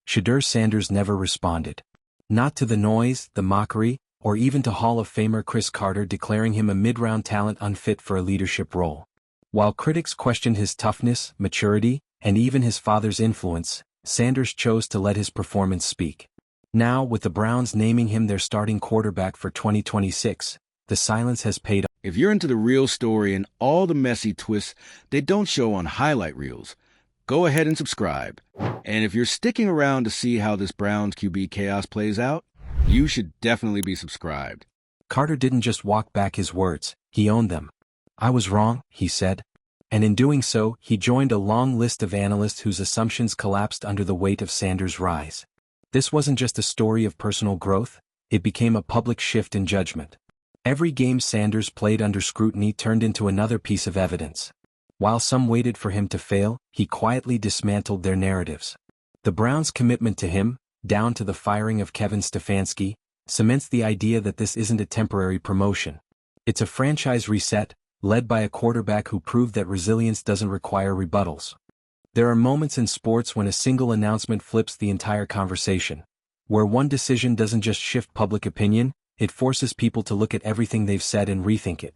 SHEDEUR Sanders never responded. Not to the noise, the mockery, or even to Hall of Famer Cris declaring him a mid-round talent unfit for a leadership role. While critics questioned his toughness, maturity, and even his father's influence, Sanders chose to let his performance speak. Now, with the Browns naming him their starting quarterback for 2026, the silence has paid off. If you're into the real story and all the messy twists they don't show on highlight reels, go ahead and subscribe. And if you're sticking around to see how this Browns QB chaos plays out, you should definitely be subscribed. Carter didn't just walk back his words, he owned them. "I was wrong," he said. And in doing so, he joined a long list of analysts whose assumptions collapsed under the weight of Sanders' rise. This wasn't just a story of personal growth, it became a public shift in judgment. Every game Sanders played under scrutiny turned into another piece of evidence. While some waited for him to fail, he quietly dismantled their narratives. The Browns' commitment to him, down to the firing of Kevin Stefanski, cements the idea that this isn't a temporary promotion. It's a franchise reset, led by a quarterback who proved that resilience doesn't require rebuttals. There are moments in sports when a single announcement flips the entire conversation, where one decision doesn't just shift public opinion, it forces people to look at everything they've said and rethink it.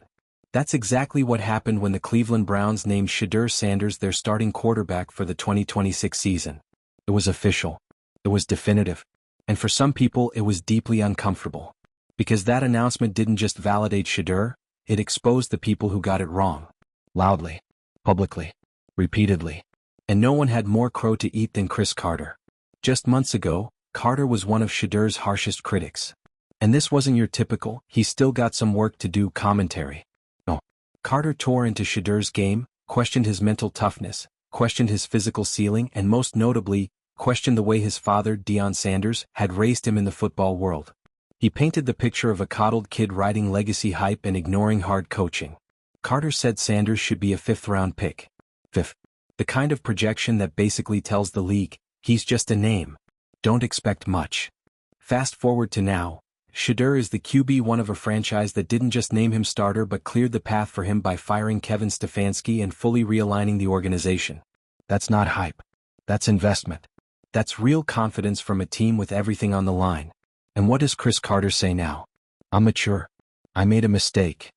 That's exactly what happened when the Cleveland Browns named SHEDEUR Sanders their starting quarterback for the 2026 season. It was official. It was definitive. And for some people it was deeply uncomfortable. Because that announcement didn't just validate SHEDEUR, it exposed the people who got it wrong. Loudly. Publicly. Repeatedly. And no one had more crow to eat than Cris. Just months ago, Carter was one of SHEDEUR's harshest critics. And this wasn't your typical, "he's still got some work to do" commentary. No. Carter tore into SHEDEUR's game, questioned his mental toughness, questioned his physical ceiling, and most notably, questioned the way his father, Deion Sanders, had raised him in the football world. He painted the picture of a coddled kid riding legacy hype and ignoring hard coaching. Carter said Sanders should be a fifth-round pick. Fifth. The kind of projection that basically tells the league, he's just a name. Don't expect much. Fast forward to now, SHEDEUR is the QB1 of a franchise that didn't just name him starter but cleared the path for him by firing Kevin Stefanski and fully realigning the organization. That's not hype. That's investment. That's real confidence from a team with everything on the line. And what does Cris say now? "I'm mature. I made a mistake."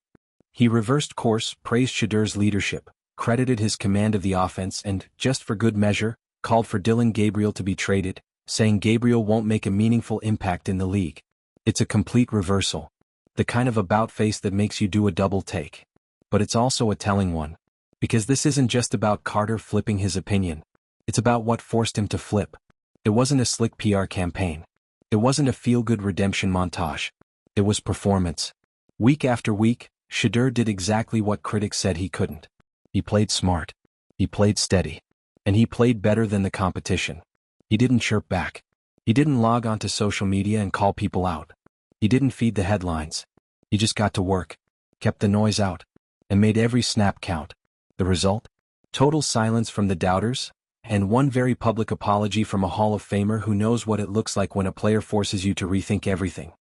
He reversed course, praised SHEDEUR's leadership, credited his command of the offense and, just for good measure, called for Dillon Gabriel to be traded, saying Gabriel won't make a meaningful impact in the league. It's a complete reversal. The kind of about-face that makes you do a double take. But it's also a telling one. Because this isn't just about Carter flipping his opinion. It's about what forced him to flip. It wasn't a slick PR campaign. It wasn't a feel-good redemption montage. It was performance. Week after week, SHEDEUR did exactly what critics said he couldn't. He played smart. He played steady. And he played better than the competition. He didn't chirp back. He didn't log onto social media and call people out. He didn't feed the headlines. He just got to work, kept the noise out, and made every snap count. The result? Total silence from the doubters, and one very public apology from a Hall of Famer who knows what it looks like when a player forces you to rethink everything.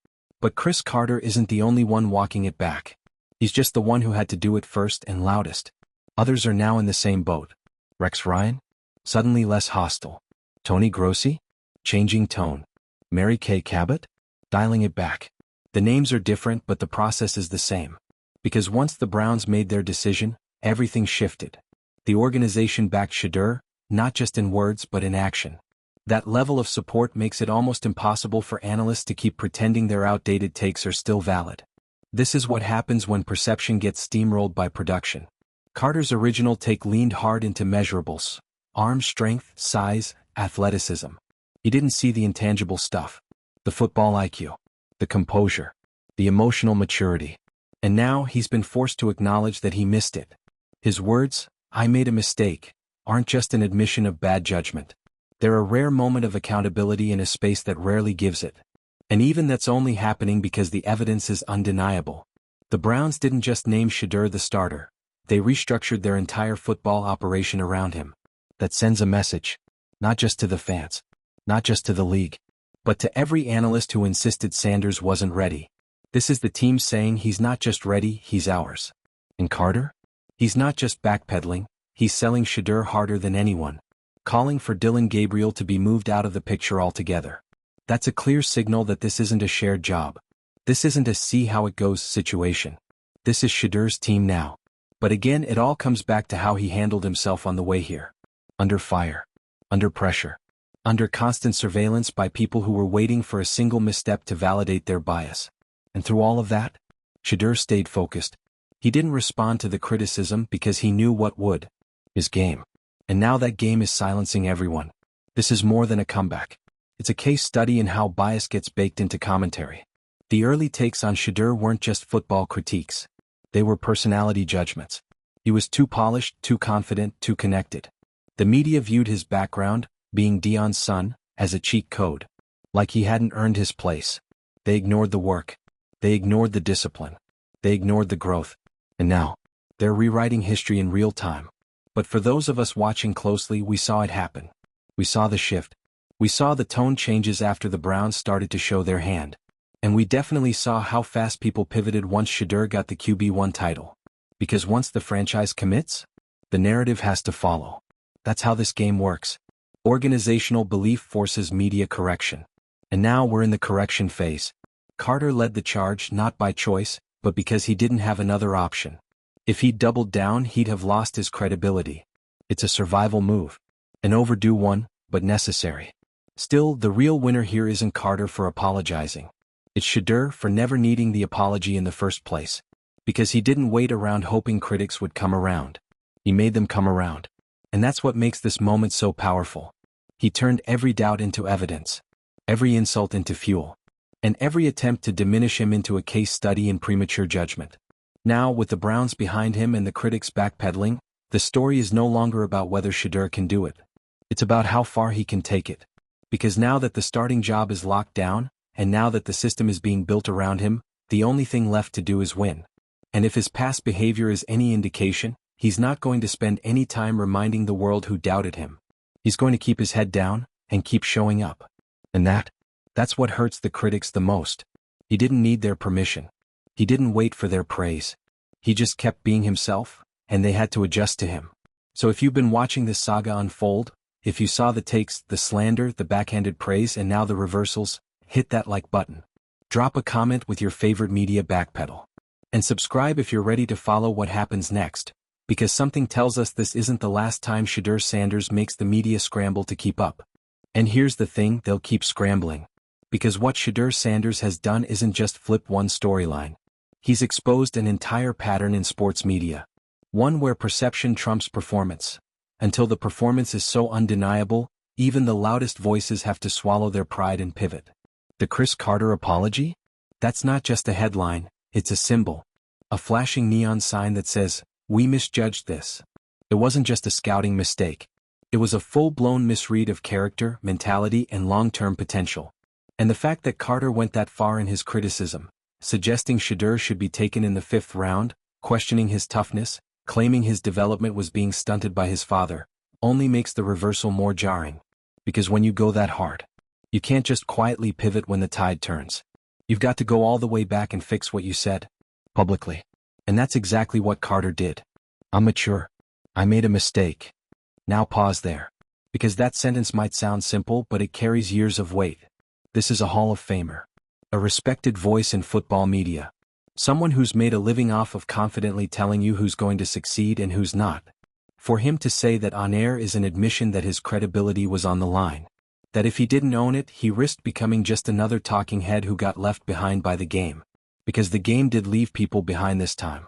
But Cris isn't the only one walking it back. He's just the one who had to do it first and loudest. Others are now in the same boat. Rex Ryan? Suddenly less hostile. Tony Grossi? Changing tone. Mary Kay Cabot? Dialing it back. The names are different but the process is the same. Because once the Browns made their decision, everything shifted. The organization backed SHEDEUR, not just in words but in action. That level of support makes it almost impossible for analysts to keep pretending their outdated takes are still valid. This is what happens when perception gets steamrolled by production. Carter's original take leaned hard into measurables. Arm strength, size, athleticism. He didn't see the intangible stuff. The football IQ. The composure. The emotional maturity. And now he's been forced to acknowledge that he missed it. His words, "I made a mistake," aren't just an admission of bad judgment. They're a rare moment of accountability in a space that rarely gives it. And even that's only happening because the evidence is undeniable. The Browns didn't just name SHEDEUR the starter. They restructured their entire football operation around him. That sends a message. Not just to the fans. Not just to the league. But to every analyst who insisted Sanders wasn't ready. This is the team saying he's not just ready, he's ours. And Carter? He's not just backpedaling, he's selling SHEDEUR harder than anyone. calling for Dylan Gabriel to be moved out of the picture altogether. That's a clear signal that this isn't a shared job. This isn't a see-how-it-goes situation. This is SHEDEUR's team now. But again, it all comes back to how he handled himself on the way here. Under fire. Under pressure. Under constant surveillance by people who were waiting for a single misstep to validate their bias. And through all of that, SHEDEUR stayed focused. He didn't respond to the criticism because he knew what would. His game. And now that game is silencing everyone. This is more than a comeback. It's a case study in how bias gets baked into commentary. The early takes on SHEDEUR weren't just football critiques. They were personality judgments. He was too polished, too confident, too connected. The media viewed his background, being Dion's son, as a cheat code. Like he hadn't earned his place. They ignored the work. They ignored the discipline. They ignored the growth. And now, they're rewriting history in real time. But for those of us watching closely, we saw it happen. We saw the shift. We saw the tone changes after the Browns started to show their hand. And we definitely saw how fast people pivoted once SHEDEUR got the QB1 title. Because once the franchise commits, the narrative has to follow. That's how this game works. Organizational belief forces media correction. And now we're in the correction phase. Carter led the charge not by choice, but because he didn't have another option. If he'd doubled down, he'd have lost his credibility. It's a survival move. An overdue one, but necessary. Still, the real winner here isn't Carter for apologizing. It's SHEDEUR for never needing the apology in the first place. Because he didn't wait around hoping critics would come around. He made them come around. And that's what makes this moment so powerful. He turned every doubt into evidence. Every insult into fuel. And every attempt to diminish him into a case study in premature judgment. Now, with the Browns behind him and the critics backpedaling, the story is no longer about whether SHEDEUR can do it. It's about how far he can take it. Because now that the starting job is locked down, and now that the system is being built around him, the only thing left to do is win. And if his past behavior is any indication, he's not going to spend any time reminding the world who doubted him. He's going to keep his head down, and keep showing up. And that's what hurts the critics the most. He didn't need their permission. He didn't wait for their praise. He just kept being himself, and they had to adjust to him. So if you've been watching this saga unfold, if you saw the takes, the slander, the backhanded praise, and now the reversals, hit that like button. Drop a comment with your favorite media backpedal. And subscribe if you're ready to follow what happens next, because something tells us this isn't the last time SHEDEUR Sanders makes the media scramble to keep up. And here's the thing, they'll keep scrambling. Because what SHEDEUR Sanders has done isn't just flip one storyline. He's exposed an entire pattern in sports media. One where perception trumps performance. Until the performance is so undeniable, even the loudest voices have to swallow their pride and pivot. The Cris Carter apology? That's not just a headline, it's a symbol. A flashing neon sign that says, "We misjudged this." It wasn't just a scouting mistake. It was a full-blown misread of character, mentality, and long-term potential. And the fact that Carter went that far in his criticism, suggesting SHEDEUR should be taken in the 5th round, questioning his toughness, claiming his development was being stunted by his father, only makes the reversal more jarring. Because when you go that hard, you can't just quietly pivot when the tide turns. You've got to go all the way back and fix what you said, publicly. And that's exactly what Carter did. "I'm mature. I made a mistake." Now pause there. Because that sentence might sound simple, but it carries years of weight. This is a Hall of Famer. A respected voice in football media. Someone who's made a living off of confidently telling you who's going to succeed and who's not. For him to say that on air is an admission that his credibility was on the line. That if he didn't own it, he risked becoming just another talking head who got left behind by the game. Because the game did leave people behind this time.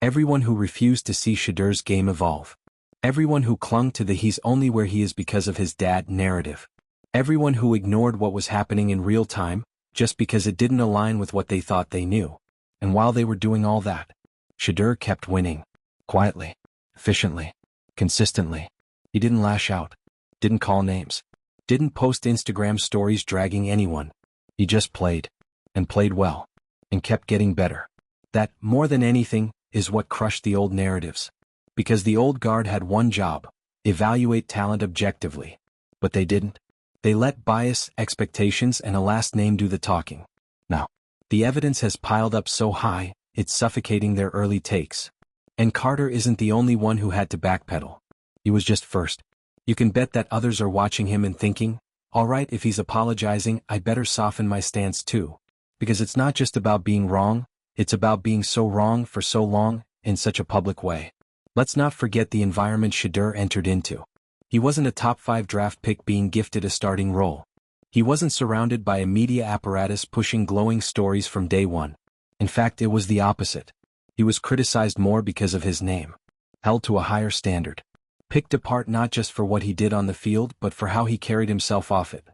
Everyone who refused to see SHEDEUR's game evolve. Everyone who clung to the "he's only where he is because of his dad" narrative. Everyone who ignored what was happening in real time, just because it didn't align with what they thought they knew. And while they were doing all that, SHEDEUR kept winning. Quietly. Efficiently. Consistently. He didn't lash out. Didn't call names. Didn't post Instagram stories dragging anyone. He just played. And played well. And kept getting better. That, more than anything, is what crushed the old narratives. Because the old guard had one job: evaluate talent objectively. But they didn't. They let bias, expectations, and a last name do the talking. Now, the evidence has piled up so high, it's suffocating their early takes. And Carter isn't the only one who had to backpedal. He was just first. You can bet that others are watching him and thinking, alright, if he's apologizing, I better soften my stance too. Because it's not just about being wrong, it's about being so wrong for so long, in such a public way. Let's not forget the environment SHEDEUR entered into. He wasn't a top 5 draft pick being gifted a starting role. He wasn't surrounded by a media apparatus pushing glowing stories from day one. In fact, it was the opposite. He was criticized more because of his name. Held to a higher standard. Picked apart not just for what he did on the field but for how he carried himself off it.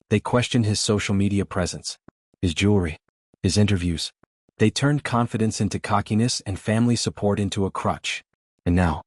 They questioned his social media presence, his jewelry, his interviews. They turned confidence into cockiness and family support into a crutch. And now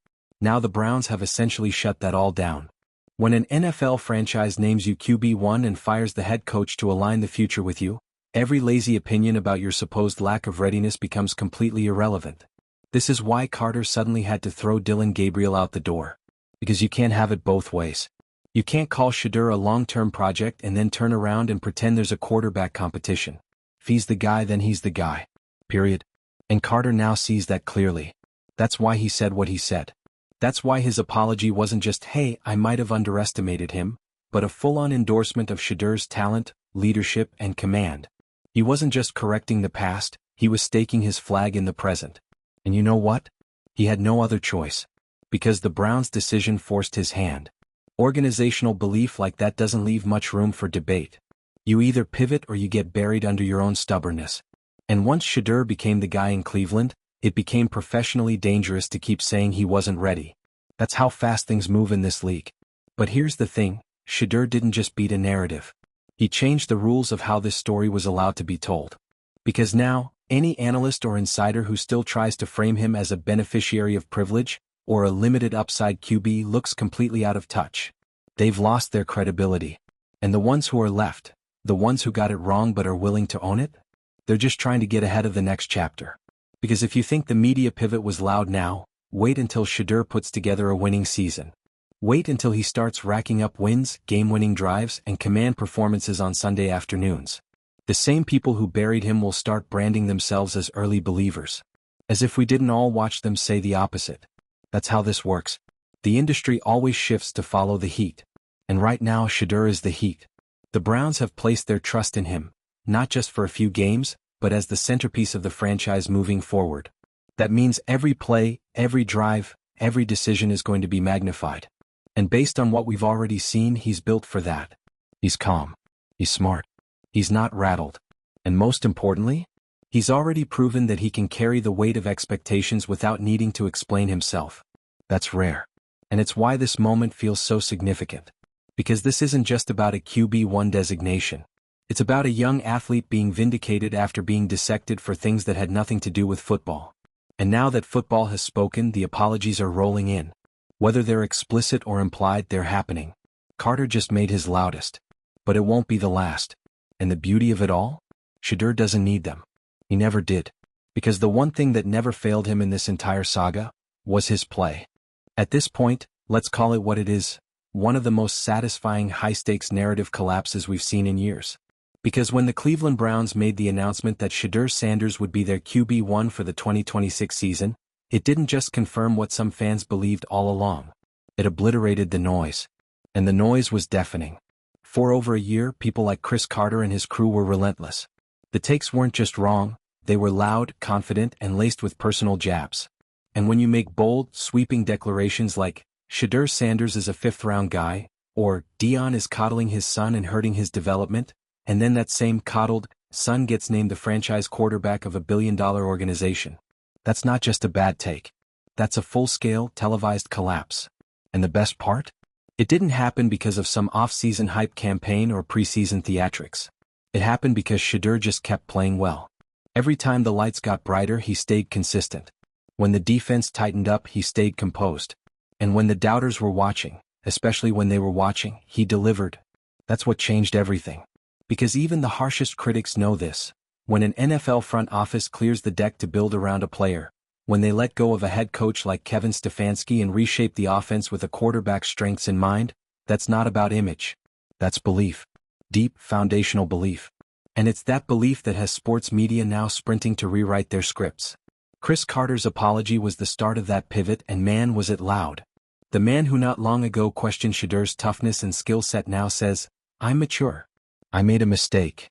the Browns have essentially shut that all down. When an NFL franchise names you QB1 and fires the head coach to align the future with you, every lazy opinion about your supposed lack of readiness becomes completely irrelevant. This is why Carter suddenly had to throw Dillon Gabriel out the door. Because you can't have it both ways. You can't call SHEDEUR a long-term project and then turn around and pretend there's a quarterback competition. If he's the guy, then he's the guy. Period. And Carter now sees that clearly. That's why he said what he said. That's why his apology wasn't just, hey, I might have underestimated him, but a full-on endorsement of SHEDEUR's talent, leadership, and command. He wasn't just correcting the past, he was staking his flag in the present. And you know what? He had no other choice. Because the Browns' decision forced his hand. Organizational belief like that doesn't leave much room for debate. You either pivot or you get buried under your own stubbornness. And once SHEDEUR became the guy in Cleveland, it became professionally dangerous to keep saying he wasn't ready. That's how fast things move in this league. But here's the thing, SHEDEUR didn't just beat a narrative. He changed the rules of how this story was allowed to be told. Because now, any analyst or insider who still tries to frame him as a beneficiary of privilege, or a limited upside QB looks completely out of touch. They've lost their credibility. And the ones who are left, the ones who got it wrong but are willing to own it, they're just trying to get ahead of the next chapter. Because if you think the media pivot was loud now, wait until SHEDEUR puts together a winning season. Wait until he starts racking up wins, game-winning drives, and command performances on Sunday afternoons. The same people who buried him will start branding themselves as early believers. As if we didn't all watch them say the opposite. That's how this works. The industry always shifts to follow the heat. And right now SHEDEUR is the heat. The Browns have placed their trust in him, not just for a few games, but as the centerpiece of the franchise moving forward. That means every play, every drive, every decision is going to be magnified. And based on what we've already seen, he's built for that. He's calm. He's smart. He's not rattled. And most importantly, he's already proven that he can carry the weight of expectations without needing to explain himself. That's rare. And it's why this moment feels so significant. Because this isn't just about a QB1 designation. It's about a young athlete being vindicated after being dissected for things that had nothing to do with football. And now that football has spoken, the apologies are rolling in. Whether they're explicit or implied, they're happening. Carter just made his loudest. But it won't be the last. And the beauty of it all? SHEDEUR doesn't need them. He never did. Because the one thing that never failed him in this entire saga was his play. At this point, let's call it what it is, one of the most satisfying high-stakes narrative collapses we've seen in years. Because when the Cleveland Browns made the announcement that SHEDEUR Sanders would be their QB1 for the 2026 season, it didn't just confirm what some fans believed all along. It obliterated the noise. And the noise was deafening. For over a year, people like Cris Carter and his crew were relentless. The takes weren't just wrong, they were loud, confident, and laced with personal jabs. And when you make bold, sweeping declarations like, SHEDEUR Sanders is a fifth-round guy, or Dion is coddling his son and hurting his development, and then that same coddled son gets named the franchise quarterback of a billion-dollar organization. That's not just a bad take. That's a full-scale, televised collapse. And the best part? It didn't happen because of some off-season hype campaign or preseason theatrics. It happened because SHEDEUR just kept playing well. Every time the lights got brighter, he stayed consistent. When the defense tightened up, he stayed composed. And when the doubters were watching, especially when they were watching, he delivered. That's what changed everything. Because even the harshest critics know this. When an NFL front office clears the deck to build around a player, when they let go of a head coach like Kevin Stefanski and reshape the offense with a quarterback's strengths in mind, that's not about image. That's belief. Deep, foundational belief. And it's that belief that has sports media now sprinting to rewrite their scripts. Cris Carter's apology was the start of that pivot, and man was it loud. The man who not long ago questioned SHEDEUR's toughness and skill set now says, "I'm mature. I made a mistake."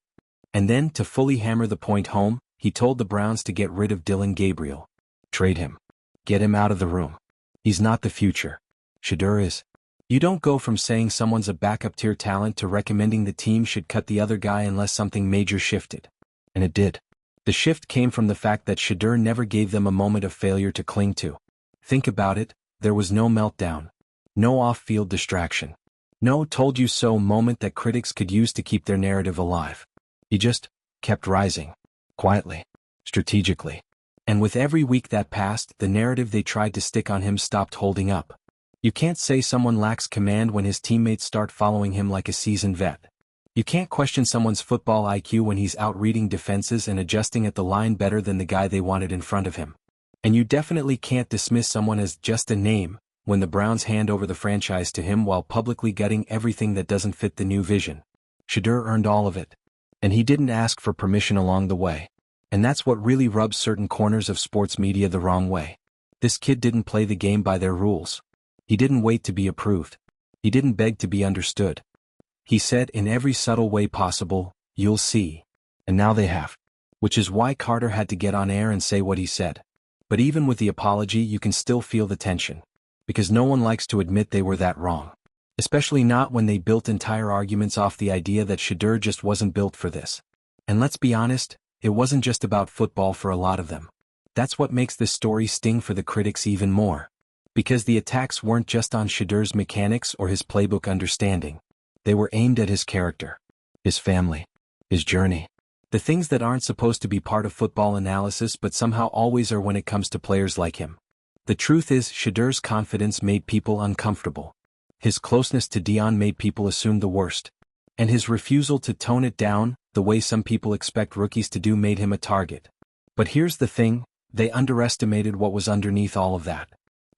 And then, to fully hammer the point home, he told the Browns to get rid of Dillon Gabriel. Trade him. Get him out of the room. He's not the future. SHEDEUR is. You don't go from saying someone's a backup tier talent to recommending the team should cut the other guy unless something major shifted. And it did. The shift came from the fact that SHEDEUR never gave them a moment of failure to cling to. Think about it, there was no meltdown. No off-field distraction. No told-you-so moment that critics could use to keep their narrative alive. He just kept rising. Quietly. Strategically. And with every week that passed, the narrative they tried to stick on him stopped holding up. You can't say someone lacks command when his teammates start following him like a seasoned vet. You can't question someone's football IQ when he's out reading defenses and adjusting at the line better than the guy they wanted in front of him. And you definitely can't dismiss someone as just a name when the Browns hand over the franchise to him while publicly gutting everything that doesn't fit the new vision. SHEDEUR earned all of it. And he didn't ask for permission along the way. And that's what really rubs certain corners of sports media the wrong way. This kid didn't play the game by their rules. He didn't wait to be approved. He didn't beg to be understood. He said in every subtle way possible, "You'll see." And now they have. Which is why Carter had to get on air and say what he said. But even with the apology, you can still feel the tension. Because no one likes to admit they were that wrong. Especially not when they built entire arguments off the idea that SHEDEUR just wasn't built for this. And let's be honest, it wasn't just about football for a lot of them. That's what makes this story sting for the critics even more. Because the attacks weren't just on SHEDEUR's mechanics or his playbook understanding. They were aimed at his character, his family, his journey. The things that aren't supposed to be part of football analysis but somehow always are when it comes to players like him. The truth is, SHEDEUR's confidence made people uncomfortable. His closeness to Dion made people assume the worst. And his refusal to tone it down, the way some people expect rookies to do, made him a target. But here's the thing, they underestimated what was underneath all of that.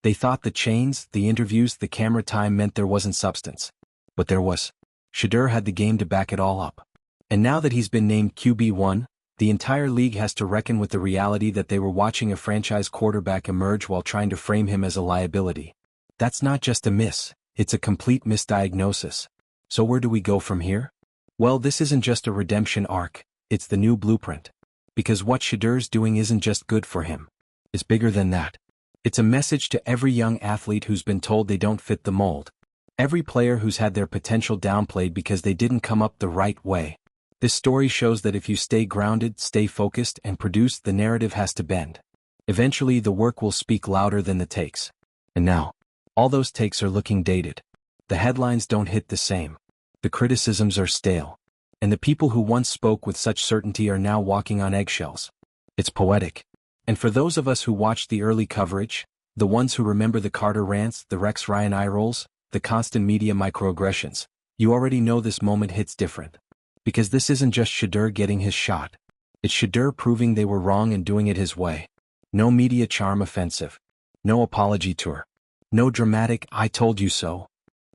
They thought the chains, the interviews, the camera time meant there wasn't substance. But there was. SHEDEUR had the game to back it all up. And now that he's been named QB1, the entire league has to reckon with the reality that they were watching a franchise quarterback emerge while trying to frame him as a liability. That's not just a miss, it's a complete misdiagnosis. So where do we go from here? Well, this isn't just a redemption arc, it's the new blueprint. Because what SHEDEUR's doing isn't just good for him. It's bigger than that. It's a message to every young athlete who's been told they don't fit the mold. Every player who's had their potential downplayed because they didn't come up the right way. This story shows that if you stay grounded, stay focused, and produce, the narrative has to bend. Eventually the work will speak louder than the takes. And now, all those takes are looking dated. The headlines don't hit the same. The criticisms are stale. And the people who once spoke with such certainty are now walking on eggshells. It's poetic. And for those of us who watched the early coverage, the ones who remember the Carter rants, the Rex Ryan eye rolls, the constant media microaggressions, you already know this moment hits different. Because this isn't just SHEDEUR getting his shot. It's SHEDEUR proving they were wrong and doing it his way. No media charm offensive. No apology tour. No dramatic "I told you so."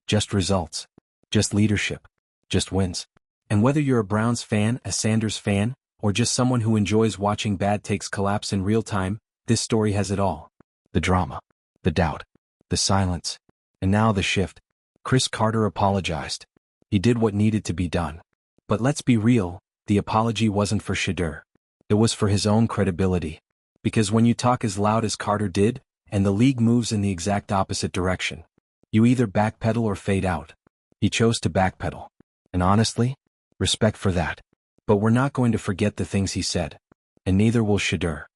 Just results. Just leadership. Just wins. And whether you're a Browns fan, a Sanders fan, or just someone who enjoys watching bad takes collapse in real time, this story has it all. The drama. The doubt. The silence. And now the shift. Cris Carter apologized. He did what needed to be done. But let's be real, the apology wasn't for SHEDEUR. It was for his own credibility. Because when you talk as loud as Carter did, and the league moves in the exact opposite direction, you either backpedal or fade out. He chose to backpedal. And honestly, respect for that. But we're not going to forget the things he said. And neither will SHEDEUR.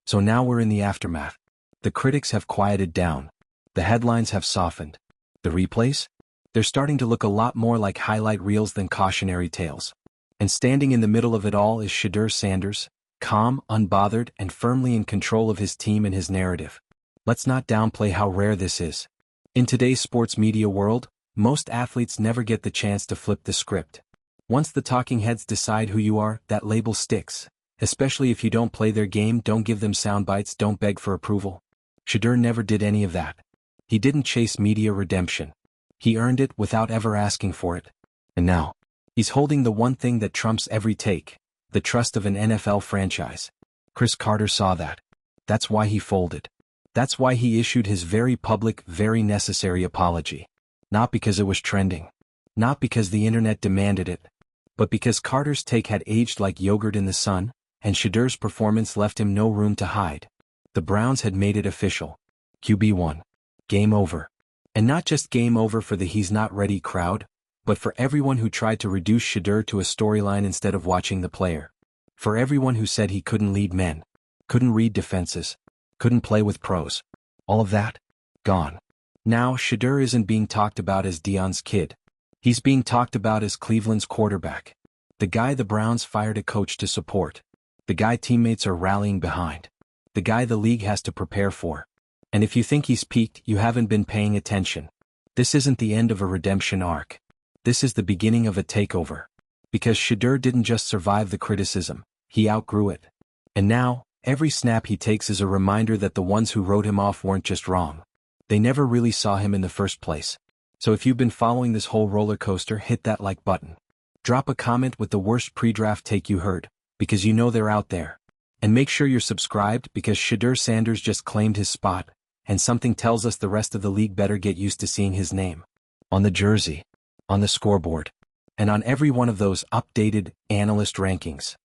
So now we're in the aftermath. The critics have quieted down. The headlines have softened. The replays? They're starting to look a lot more like highlight reels than cautionary tales. And standing in the middle of it all is SHEDEUR Sanders, calm, unbothered, and firmly in control of his team and his narrative. Let's not downplay how rare this is. In today's sports media world, most athletes never get the chance to flip the script. Once the talking heads decide who you are, that label sticks. Especially if you don't play their game, don't give them sound bites, don't beg for approval. SHEDEUR never did any of that. He didn't chase media redemption. He earned it without ever asking for it. And now, he's holding the one thing that trumps every take, the trust of an NFL franchise. Cris Carter saw that. That's why he folded. That's why he issued his very public, very necessary apology. Not because it was trending. Not because the internet demanded it. But because Carter's take had aged like yogurt in the sun, and SHEDEUR's performance left him no room to hide. The Browns had made it official. QB1. Game over. And not just game over for the he's not ready crowd, but for everyone who tried to reduce SHEDEUR to a storyline instead of watching the player. For everyone who said he couldn't lead men, couldn't read defenses, couldn't play with pros. All of that? Gone. Now SHEDEUR isn't being talked about as Dion's kid. He's being talked about as Cleveland's quarterback. The guy the Browns fired a coach to support. The guy teammates are rallying behind. The guy the league has to prepare for. And if you think he's peaked, you haven't been paying attention. This isn't the end of a redemption arc. This is the beginning of a takeover. Because SHEDEUR didn't just survive the criticism, he outgrew it. And now, every snap he takes is a reminder that the ones who wrote him off weren't just wrong. They never really saw him in the first place. So if you've been following this whole roller coaster, hit that like button. Drop a comment with the worst pre-draft take you heard, because you know they're out there. And make sure you're subscribed because SHEDEUR Sanders just claimed his spot, and something tells us the rest of the league better get used to seeing his name. On the jersey, on the scoreboard, and on every one of those updated analyst rankings.